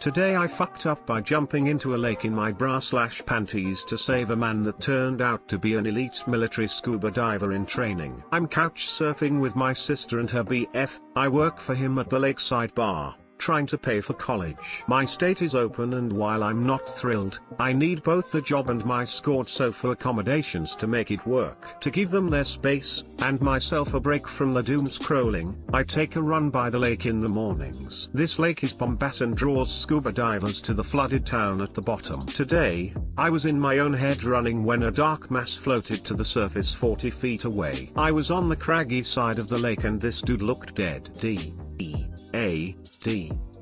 Today I fucked up by jumping into a lake in my bra/panties to save a man that turned out to be an elite military scuba diver in training. I'm couch surfing with my sister and her BF, I work for him at the lakeside bar, trying to pay for college. My state is open, and while I'm not thrilled, I need both the job and my scored sofa accommodations to make it work. To give them their space, and myself a break from the doom scrolling, I take a run by the lake in the mornings. This lake is bombastic and draws scuba divers to the flooded town at the bottom. Today, I was in my own head running when a dark mass floated to the surface 40 feet away. I was on the craggy side of the lake and this dude looked dead.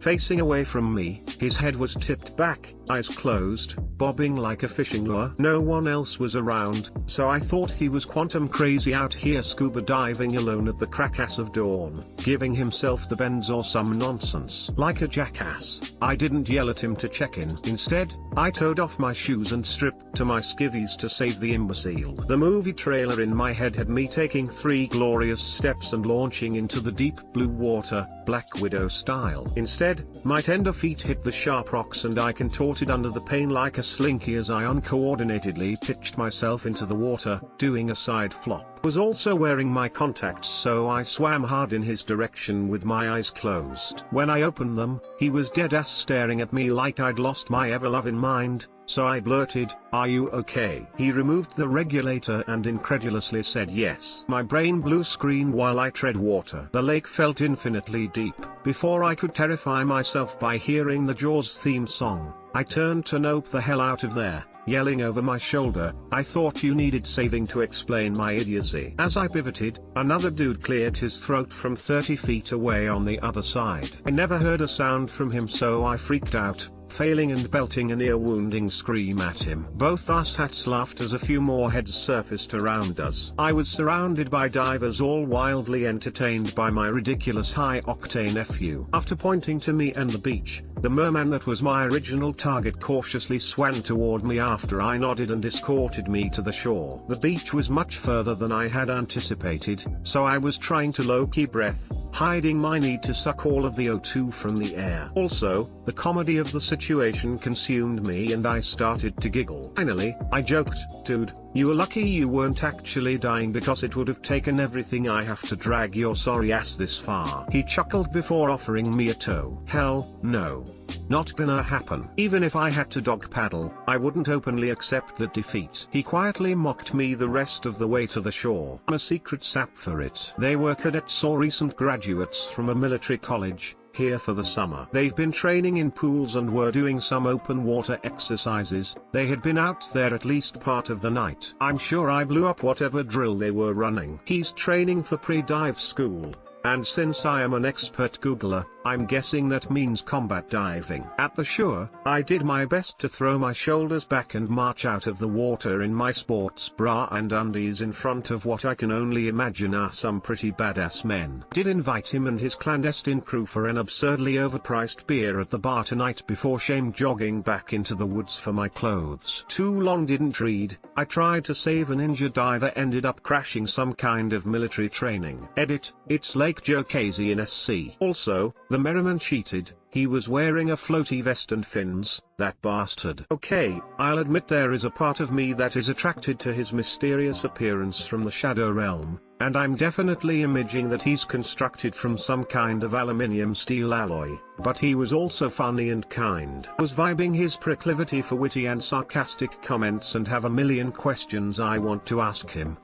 Facing away from me, his head was tipped back, eyes closed, bobbing like a fishing lure. No one else was around, so I thought he was quantum crazy out here scuba diving alone at the crack-ass of dawn, giving himself the bends or some nonsense. Like a jackass, I didn't yell at him to check in. Instead, I towed off my shoes and stripped to my skivvies to save the imbecile. The movie trailer in my head had me taking 3 glorious steps and launching into the deep blue water, Black Widow style. Instead, my tender feet hit the sharp rocks and I contorted under the pain like a slinky as I uncoordinatedly pitched myself into the water, doing a side flop. Was also wearing my contacts, so I swam hard in his direction with my eyes closed. When I opened them, he was dead-ass staring at me like I'd lost my ever-loving mind, so I blurted, "Are you okay?" He removed the regulator and incredulously said yes. My brain blue screen while I tread water. The lake felt infinitely deep. Before I could terrify myself by hearing the Jaws theme song, I turned to nope the hell out of there, yelling over my shoulder, "I thought you needed saving," to explain my idiocy. As I pivoted, another dude cleared his throat from 30 feet away on the other side. I never heard a sound from him, so I freaked out, failing and belting an ear-wounding scream at him. Both us hats laughed as a few more heads surfaced around us. I was surrounded by divers, all wildly entertained by my ridiculous high-octane FU. After pointing to me and the beach, the merman that was my original target cautiously swam toward me after I nodded and escorted me to the shore. The beach was much further than I had anticipated, so I was trying to low-key breath, hiding my need to suck all of the O2 from the air. Also, the comedy of the situation consumed me and I started to giggle. Finally, I joked, "Dude, you were lucky you weren't actually dying, because it would have taken everything I have to drag your sorry ass this far." He chuckled before offering me a tow. Hell, no. Not gonna happen. Even if I had to dog paddle, I wouldn't openly accept that defeat. He quietly mocked me the rest of the way to the shore. I'm a secret sap for it. They were cadets or recent graduates from a military college, here for the summer. They've been training in pools and were doing some open water exercises. They had been out there at least part of the night. I'm sure I blew up whatever drill they were running. He's training for pre-dive school, and since I am an expert Googler, I'm guessing that means combat diving. At the shore, I did my best to throw my shoulders back and march out of the water in my sports bra and undies in front of what I can only imagine are some pretty badass men. Did invite him and his clandestine crew for an absurdly overpriced beer at the bar tonight before shame jogging back into the woods for my clothes. Too long didn't read. I tried to save an injured diver, ended up crashing some kind of military training. Edit, it's Lake Jokazi in SC. Also, the merriman cheated. He was wearing a floaty vest and fins, that bastard. Okay, I'll admit there is a part of me that is attracted to his mysterious appearance from the Shadow Realm, and I'm definitely imaging that he's constructed from some kind of aluminium steel alloy, but he was also funny and kind. Was vibing his proclivity for witty and sarcastic comments and have a million questions I want to ask him.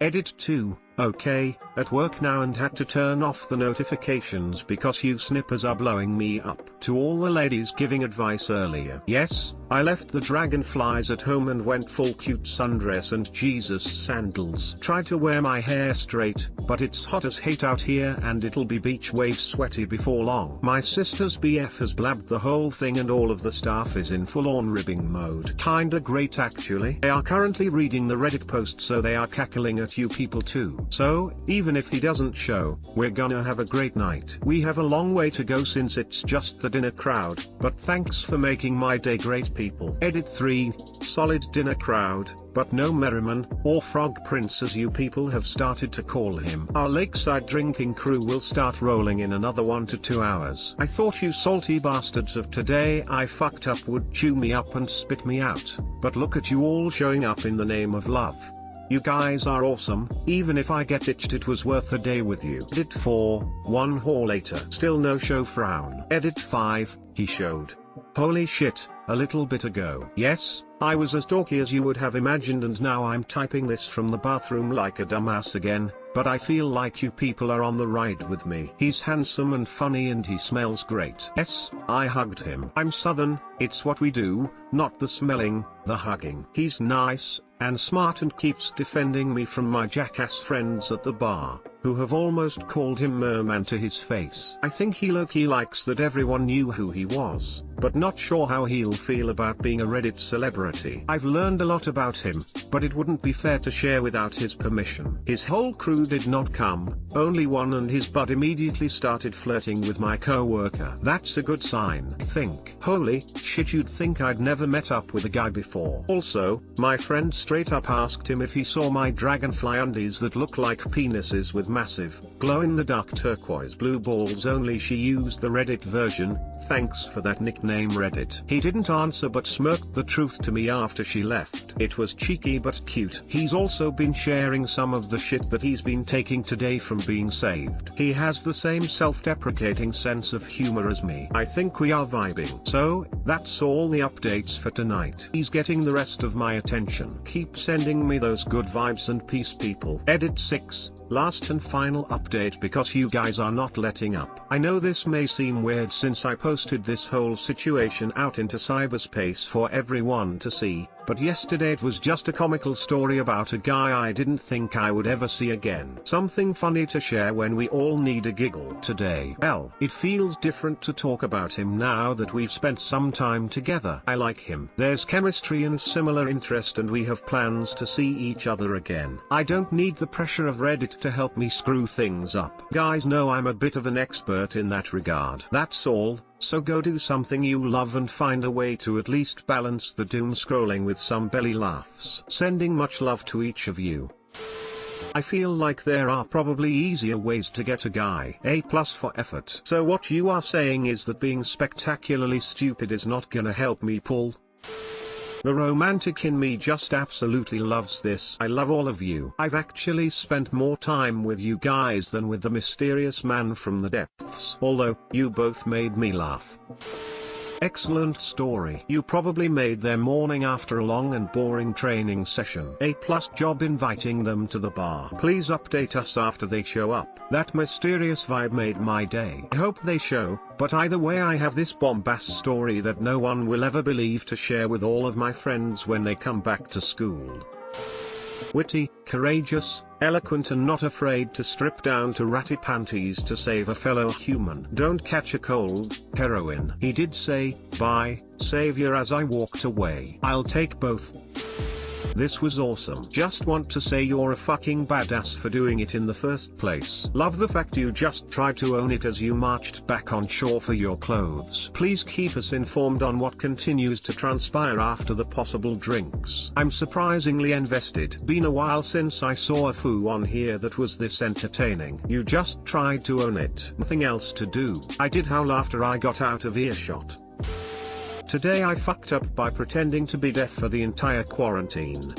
Edit 2. Okay, at work now and had to turn off the notifications because you snippers are blowing me up. To all the ladies giving advice earlier. Yes, I left the dragonflies at home and went full cute sundress and Jesus sandals. Tried to wear my hair straight, but it's hot as hate out here and it'll be beach wave sweaty before long. My sister's BF has blabbed the whole thing and all of the staff is in full-on ribbing mode. Kinda great actually. They are currently reading the Reddit post, so they are cackling at you people too. So, even if he doesn't show, we're gonna have a great night. We have a long way to go since it's just the dinner crowd, but thanks for making my day great people. Edit 3, solid dinner crowd, but no Merriman, or Frog Prince as you people have started to call him. Our lakeside drinking crew will start rolling in another 1 to 2 hours. I thought you salty bastards of today I fucked up would chew me up and spit me out, but look at you all showing up in the name of love. You guys are awesome, even if I get ditched it was worth a day with you. Edit 4, 1 hour later. Still no show frown. Edit 5, he showed. Holy shit, a little bit ago. Yes, I was as dorky as you would have imagined and now I'm typing this from the bathroom like a dumbass again, but I feel like you people are on the ride with me. He's handsome and funny and he smells great. Yes, I hugged him. I'm southern, it's what we do, not the smelling, the hugging. He's nice and smart and keeps defending me from my jackass friends at the bar, who have almost called him merman to his face. I think he low-key likes that everyone knew who he was, but not sure how he'll feel about being a Reddit celebrity. I've learned a lot about him, but it wouldn't be fair to share without his permission. His whole crew did not come, only one, and his bud immediately started flirting with my co-worker. That's a good sign, I think. Holy shit, you'd think I'd never met up with a guy before. Also, my friend straight up asked him if he saw my dragonfly undies that look like penises with massive, glow-in-the-dark turquoise blue balls, only she used the Reddit version. Thanks for that nickname, Reddit. He didn't answer but smirked the truth to me after she left. It was cheeky but cute. He's also been sharing some of the shit that he's been taking today from being saved. He has the same self-deprecating sense of humor as me. I think we are vibing. So, that's all the updates for tonight. He's getting the rest of my attention. Keep sending me those good vibes and peace, people. Edit 6, last and final update because you guys are not letting up. I know this may seem weird since I posted this whole situation out into cyberspace for everyone to see, but yesterday it was just a comical story about a guy I didn't think I would ever see again. Something funny to share when we all need a giggle today. Well, it feels different to talk about him now that we've spent some time together. I like him. There's chemistry and similar interest and we have plans to see each other again. I don't need the pressure of Reddit to help me screw things up. Guys know I'm a bit of an expert in that regard. That's all. So go do something you love and find a way to at least balance the doom scrolling with some belly laughs. Sending much love to each of you. I feel like there are probably easier ways to get a guy A+ for effort. So what you are saying is that being spectacularly stupid is not gonna help me pull? The romantic in me just absolutely loves this. I love all of you. I've actually spent more time with you guys than with the mysterious man from the depths. Although, you both made me laugh. Excellent story. You probably made their morning after a long and boring training session. A+ job inviting them to the bar. Please update us after they show up. That mysterious vibe made my day. I hope they show, but either way I have this bombast story that no one will ever believe to share with all of my friends when they come back to school. Witty, courageous, eloquent and not afraid to strip down to ratty panties to save a fellow human. Don't catch a cold, heroine. He did say, bye, savior, as I walked away. I'll take both. This was awesome. Just want to say you're a fucking badass for doing it in the first place. Love the fact you just tried to own it as you marched back on shore for your clothes. Please keep us informed on what continues to transpire after the possible drinks. I'm surprisingly invested. Been a while since I saw a foo on here that was this entertaining. You just tried to own it. Nothing else to do. I did howl after I got out of earshot. Today I fucked up by pretending to be deaf for the entire quarantine.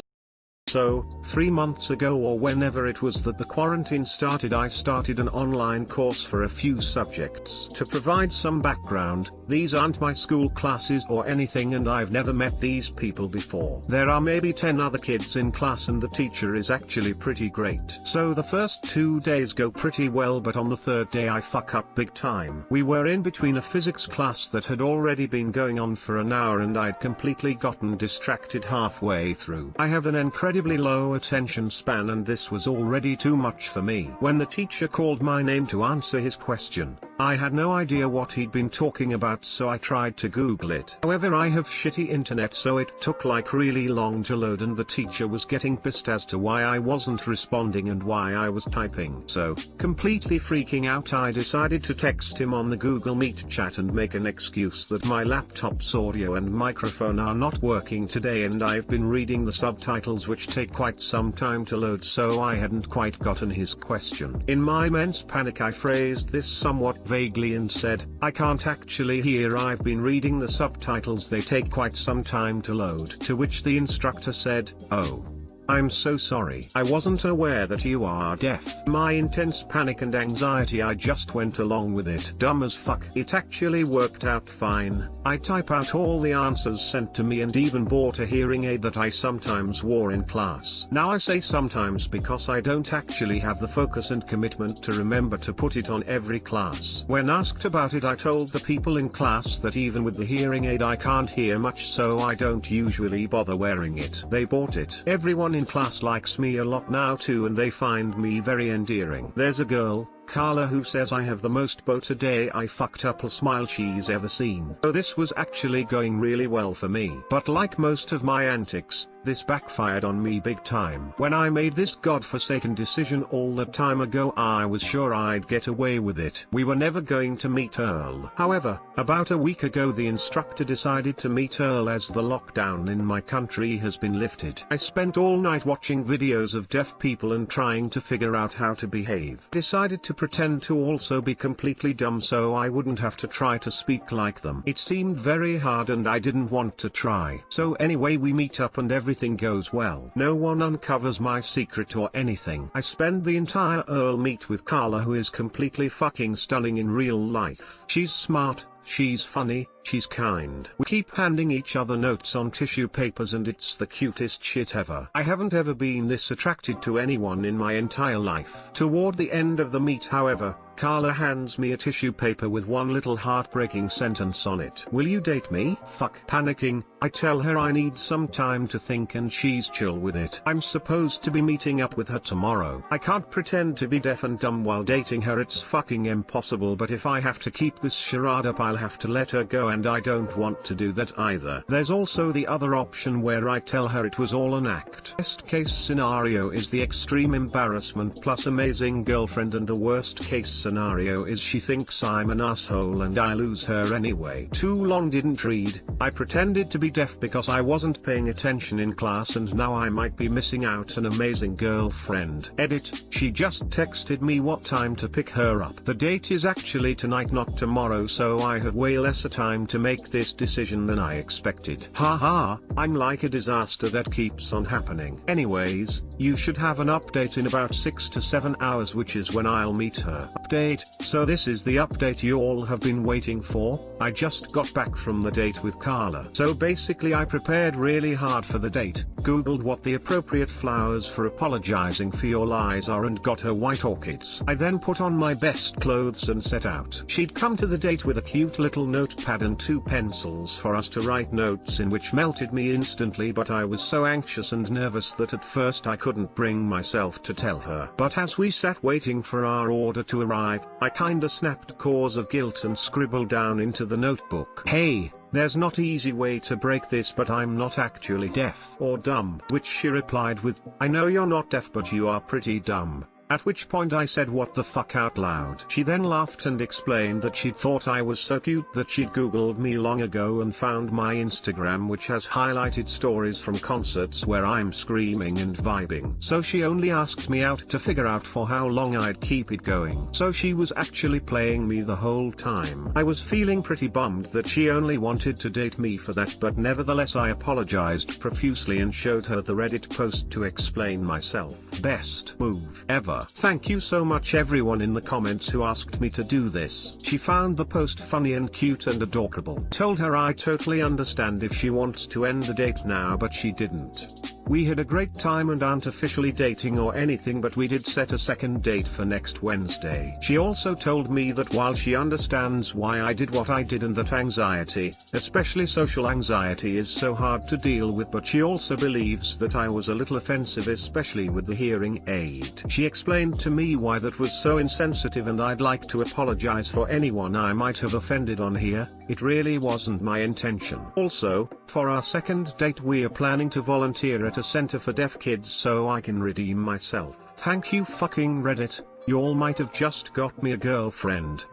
So, 3 months ago or whenever it was that the quarantine started, I started an online course for a few subjects. To provide some background, these aren't my school classes or anything and I've never met these people before. There are maybe 10 other kids in class and the teacher is actually pretty great. So the first 2 days go pretty well, but on the third day I fuck up big time. We were in between a physics class that had already been going on for an hour and I'd completely gotten distracted halfway through. I have an incredibly low attention span and this was already too much for me. When the teacher called my name to answer his question, I had no idea what he'd been talking about, so I tried to Google it. However, I have shitty internet, so it took like really long to load, and the teacher was getting pissed as to why I wasn't responding and why I was typing. So, completely freaking out, I decided to text him on the Google Meet chat and make an excuse that my laptop's audio and microphone are not working today, and I've been reading the subtitles which take quite some time to load, so I hadn't quite gotten his question. In my immense panic, I phrased this somewhat vaguely and said, "I can't actually hear, I've been reading the subtitles, they take quite some time to load." To which the instructor said, "Oh, I'm so sorry. I wasn't aware that you are deaf." My intense panic and anxiety, I just went along with it. Dumb as fuck. It actually worked out fine. I type out all the answers sent to me and even bought a hearing aid that I sometimes wore in class. Now I say sometimes because I don't actually have the focus and commitment to remember to put it on every class. When asked about it, I told the people in class that even with the hearing aid I can't hear much, so I don't usually bother wearing it. They bought it. Everyone in class likes me a lot now too, and they find me very endearing. There's a girl, Carla, who says I have the most boat a day I fucked up a smile she's ever seen. So this was actually going really well for me. But like most of my antics, this backfired on me big time. When I made this godforsaken decision all that time ago, I was sure I'd get away with it. We were never going to meet Earl. However, about a week ago the instructor decided to meet Earl as the lockdown in my country has been lifted. I spent all night watching videos of deaf people and trying to figure out how to behave. Decided to pretend to also be completely dumb so I wouldn't have to try to speak like them. It seemed very hard and I didn't want to try. So anyway, we meet up and everything goes well. No one uncovers my secret or anything. I spend the entire Earl meet with Carla, who is completely fucking stunning in real life. She's smart, she's funny, she's kind. We keep handing each other notes on tissue papers and it's the cutest shit ever. I haven't ever been this attracted to anyone in my entire life. Toward the end of the meet, however, Carla hands me a tissue paper with one little heartbreaking sentence on it. "Will you date me?" Fuck. Panicking, I tell her I need some time to think and she's chill with it. I'm supposed to be meeting up with her tomorrow. I can't pretend to be deaf and dumb while dating her, it's fucking impossible, but if I have to keep this charade up I'll have to let her go, and I don't want to do that either. There's also the other option where I tell her it was all an act. Best case scenario is the extreme embarrassment plus amazing girlfriend, and the worst case scenario is she thinks I'm an asshole and I lose her anyway. Too long didn't read. I pretended to be deaf because I wasn't paying attention in class, and now I might be missing out an amazing girlfriend. Edit, she just texted me what time to pick her up. The date is actually tonight, not tomorrow, so I have way lesser time to make this decision than I expected. Haha, I'm like a disaster that keeps on happening. Anyways, you should have an update in about 6 to 7 hours, which is when I'll meet her. Update, so this is the update you all have been waiting for. I just got back from the date with Carla. So basically I prepared really hard for the date, googled what the appropriate flowers for apologizing for your lies are and got her white orchids. I then put on my best clothes and set out. She'd come to the date with a cute little notepad and 2 pencils for us to write notes in, which melted me instantly, but I was so anxious and nervous that at first I couldn't bring myself to tell her. But as we sat waiting for our order to arrive, I kinda snapped cause of guilt and scribbled down into the notebook, "Hey, there's not easy way to break this, but I'm not actually deaf or dumb." Which she replied with, "I know you're not deaf, but you are pretty dumb." At which point I said what the fuck out loud. She then laughed and explained that she'd thought I was so cute that she'd googled me long ago and found my Instagram, which has highlighted stories from concerts where I'm screaming and vibing. So she only asked me out to figure out for how long I'd keep it going. So she was actually playing me the whole time. I was feeling pretty bummed that she only wanted to date me for that, but nevertheless I apologized profusely and showed her the Reddit post to explain myself. Best move ever. Thank you so much everyone in the comments who asked me to do this. She found the post funny and cute and adorable. Told her I totally understand if she wants to end the date now, but she didn't. We had a great time and aren't officially dating or anything, but we did set a second date for next Wednesday. She also told me that while she understands why I did what I did and that anxiety, especially social anxiety, is so hard to deal with, but she also believes that I was a little offensive, especially with the hearing aid. She explained to me why that was so insensitive, and I'd like to apologize for anyone I might have offended on here. It really wasn't my intention. Also, for our second date we are planning to volunteer at a center for deaf kids so I can redeem myself. Thank you fucking Reddit, y'all might have just got me a girlfriend.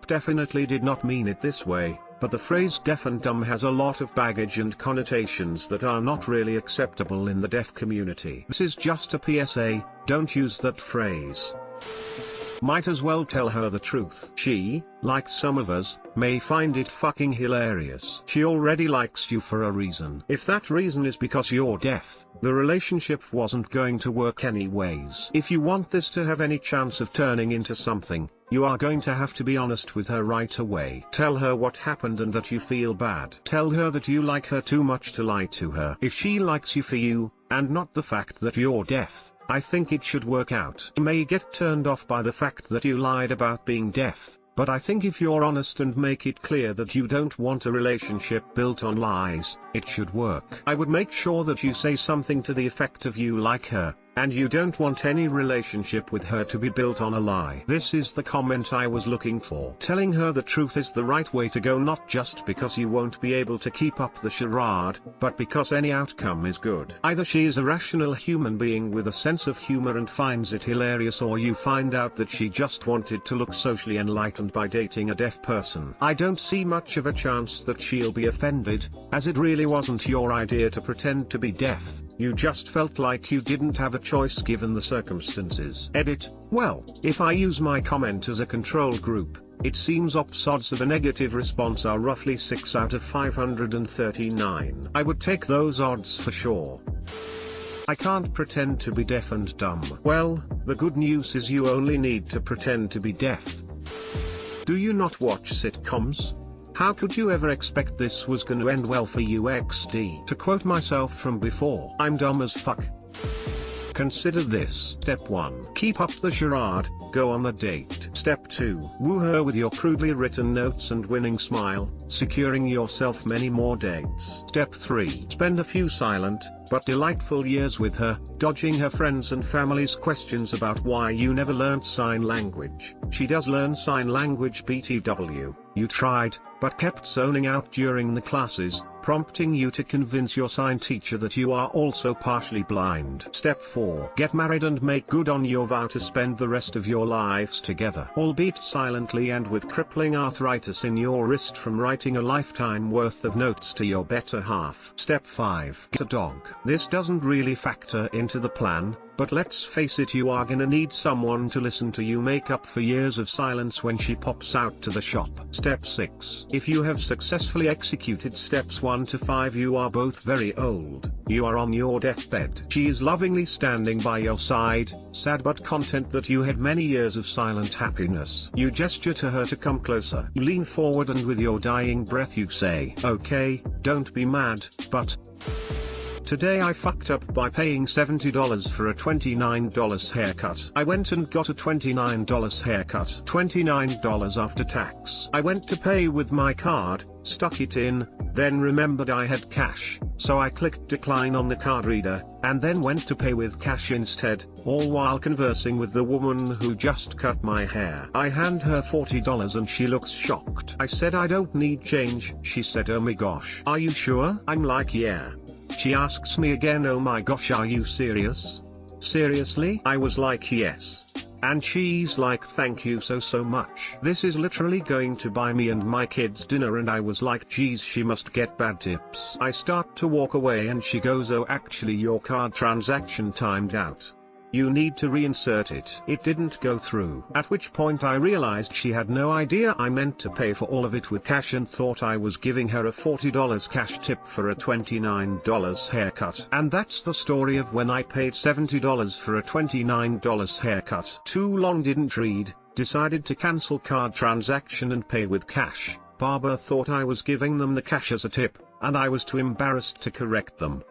Definitely did not mean it this way, but the phrase deaf and dumb has a lot of baggage and connotations that are not really acceptable in the deaf community. This is just a PSA, don't use that phrase. Might as well tell her the truth. She, like some of us, may find it fucking hilarious. She already likes you for a reason. If that reason is because you're deaf, the relationship wasn't going to work anyways. If you want this to have any chance of turning into something, you are going to have to be honest with her right away. Tell her what happened and that you feel bad. Tell her that you like her too much to lie to her. If she likes you for you, and not the fact that you're deaf, I think it should work out. You may get turned off by the fact that you lied about being deaf, but I think if you're honest and make it clear that you don't want a relationship built on lies, it should work. I would make sure that you say something to the effect of you like her, and you don't want any relationship with her to be built on a lie. This is the comment I was looking for. Telling her the truth is the right way to go, not just because you won't be able to keep up the charade, but because any outcome is good. Either she is a rational human being with a sense of humor and finds it hilarious, or you find out that she just wanted to look socially enlightened by dating a deaf person. I don't see much of a chance that she'll be offended, as it really wasn't your idea to pretend to be deaf. You just felt like you didn't have a choice given the circumstances. Edit. Well, if I use my comment as a control group, it seems ops odds of a negative response are roughly 6 out of 539. I would take those odds for sure. I can't pretend to be deaf and dumb. Well, the good news is you only need to pretend to be deaf. Do you not watch sitcoms? How could you ever expect this was gonna end well for you XD? To quote myself from before, I'm dumb as fuck. Consider this. Step 1. Keep up the charade, go on the date. Step 2. Woo her with your crudely written notes and winning smile, securing yourself many more dates. Step 3. Spend a few silent, but delightful years with her, dodging her friends and family's questions about why you never learnt sign language. She does learn sign language BTW. You tried, but kept zoning out during the classes, prompting you to convince your sign teacher that you are also partially blind. Step 4. Get married and make good on your vow to spend the rest of your lives together. Albeit silently and with crippling arthritis in your wrist from writing a lifetime worth of notes to your better half. Step 5. Get a dog. This doesn't really factor into the plan, but let's face it, you are gonna need someone to listen to you make up for years of silence when she pops out to the shop. Step 6. If you have successfully executed steps 1 to 5, you are both very old. You are on your deathbed. She is lovingly standing by your side, sad but content that you had many years of silent happiness. You gesture to her to come closer. You lean forward and with your dying breath you say, "Okay, don't be mad, but today I fucked up by paying $70 for a $29 haircut. I went and got a $29 haircut. $29 after tax. I went to pay with my card, stuck it in, then remembered I had cash, so I clicked decline on the card reader, and then went to pay with cash instead, all while conversing with the woman who just cut my hair. I hand her $40 and she looks shocked. I said I don't need change. She said, oh my gosh. Are you sure? I'm like, yeah. She asks me again, oh my gosh, are you serious? Seriously? I was like, yes. And she's like, thank you so much. This is literally going to buy me and my kids dinner, and I was like, geez, she must get bad tips. I start to walk away and she goes, oh actually your card transaction timed out. You need to reinsert it. It didn't go through. At which point I realized she had no idea I meant to pay for all of it with cash and thought I was giving her a $40 cash tip for a $29 haircut. And that's the story of when I paid $70 for a $29 haircut. Too long didn't read, decided to cancel card transaction and pay with cash. Barber thought I was giving them the cash as a tip, and I was too embarrassed to correct them.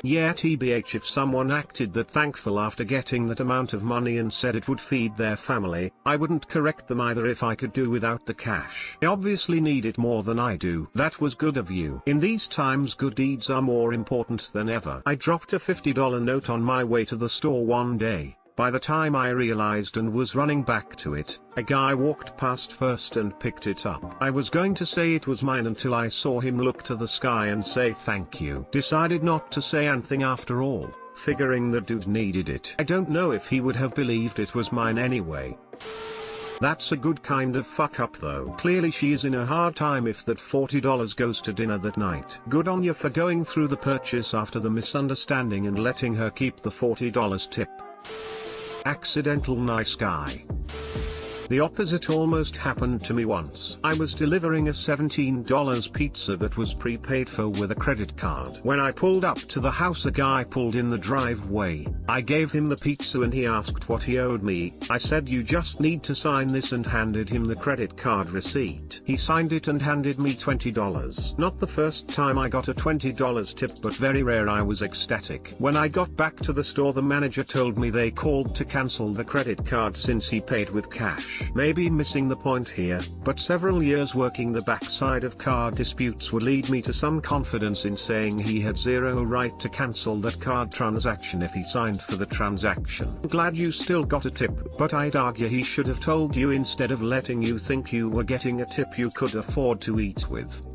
Yeah, TBH, if someone acted that thankful after getting that amount of money and said it would feed their family, I wouldn't correct them either if I could do without the cash. They obviously need it more than I do. That was good of you. In these times, good deeds are more important than ever. I dropped a $50 note on my way to the store one day. By the time I realized and was running back to it, a guy walked past first and picked it up. I was going to say it was mine until I saw him look to the sky and say thank you. Decided not to say anything after all, figuring the dude needed it. I don't know if he would have believed it was mine anyway. That's a good kind of fuck up though. Clearly she is in a hard time if that $40 goes to dinner that night. Good on you for going through the purchase after the misunderstanding and letting her keep the $40 tip. Accidental nice guy. The opposite almost happened to me once. I was delivering a $17 pizza that was prepaid for with a credit card. When I pulled up to the house, a guy pulled in the driveway. I gave him the pizza and he asked what he owed me. I said, you just need to sign this, and handed him the credit card receipt. He signed it and handed me $20. Not the first time I got a $20 tip, but very rare. I was ecstatic. When I got back to the store, the manager told me they called to cancel the credit card since he paid with cash. Maybe missing the point here, but several years working the backside of car disputes would lead me to some confidence in saying he had zero right to cancel that card transaction if he signed for the transaction. Glad you still got a tip, but I'd argue he should have told you instead of letting you think you were getting a tip you could afford to eat with.